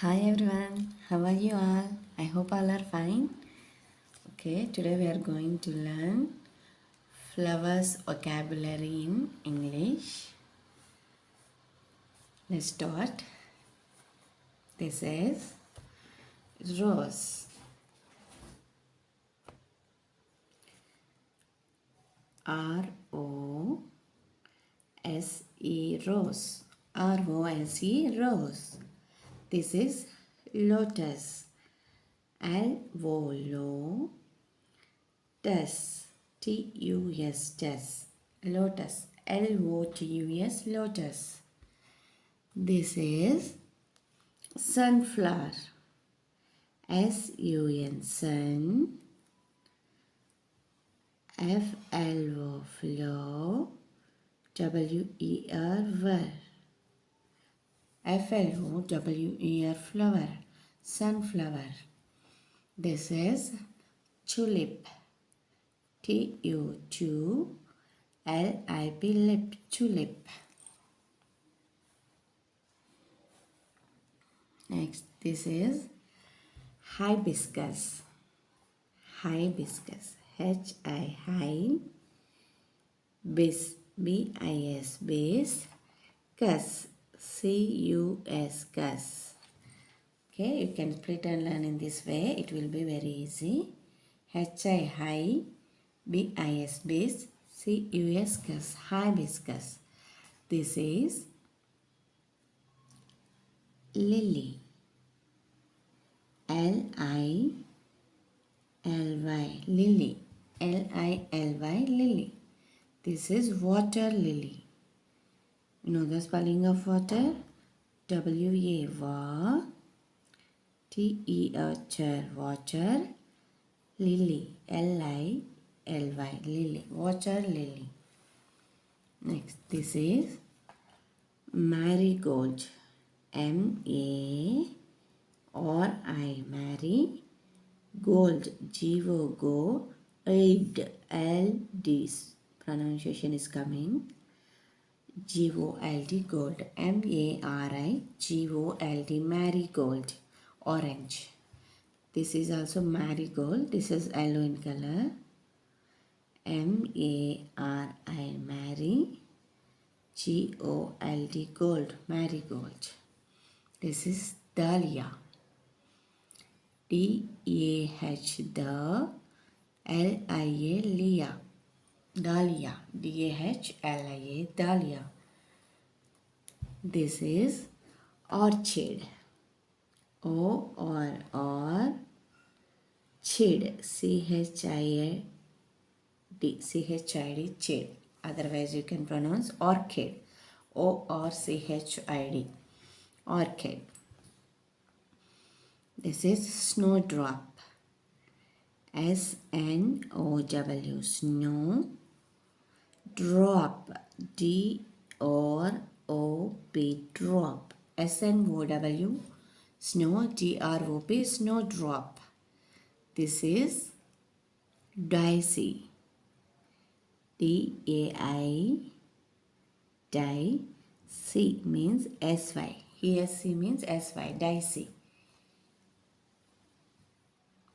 Hi everyone, how are you all? I hope all are fine. Okay, today we are going to learn flowers vocabulary in English. Let's start. This is rose. R-O-S-E rose. R-O-S-E rose. This is lotus. L-O-L-O Tus, T-U-S, tus, lotus, L-O-T-U-S, lotus. This is sunflower, S-U-N, sun, F-L-O, flow, W-E-R, ver, F-L-O-W-E-R, flower, sunflower. This is tulip, T-U-L-I-P, lip, tulip. Next, this is hibiscus. Hibiscus. H-I, bis, B-I-S, bis, cus, C-U-S, cus. Okay, you can pretend learn in this way. It will be very easy. H-I, B-I-S, bis, C-U-S, cus, hibiscus. This is lily. L-I-L-Y, lily. L-I-L-Y, lily. This is water lily. You know the spelling of water? W-A-W, T-E-R, water, lily. L-I-L-Y, lily. Water lily. Next, this is marigold. M-A-R-I, marry, gold, G-O-G, L-D, pronunciation is coming, G-O-L-D, gold, M-A-R-I-G-O-L-D, marigold, orange. This is also marigold, this is yellow in color, M-A-R-I, marry, G-O-L-D, gold, marigold. This is dahlia. D-A-H, the, L-I-A, Lia. Dahlia. D-A-H-L-I-A, dahlia. This is orchid. O-R-R, chid. C-H-I-A-D. C-H-I-D, chid. Otherwise you can pronounce orchid. O-R-C-H-I-D. Orchid. This is snowdrop. S-N-O-W, snow, drop, D-R-O-P, drop, S-N-O-W, snow, D-R-O-P, snowdrop. This is daisy. D-A-I, die, C means S-Y. Here C means S-Y, daisy.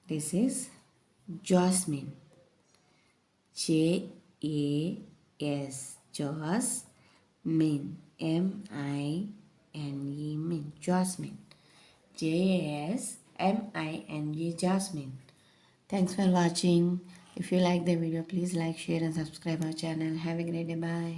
This is jasmine. J-A-S, jasmine. M-I-N-E, min, jasmine. J-A-S-M-I-N-E, jasmine. Thanks for watching. If you like the video, please like, share and subscribe our channel. Have a great day. Bye.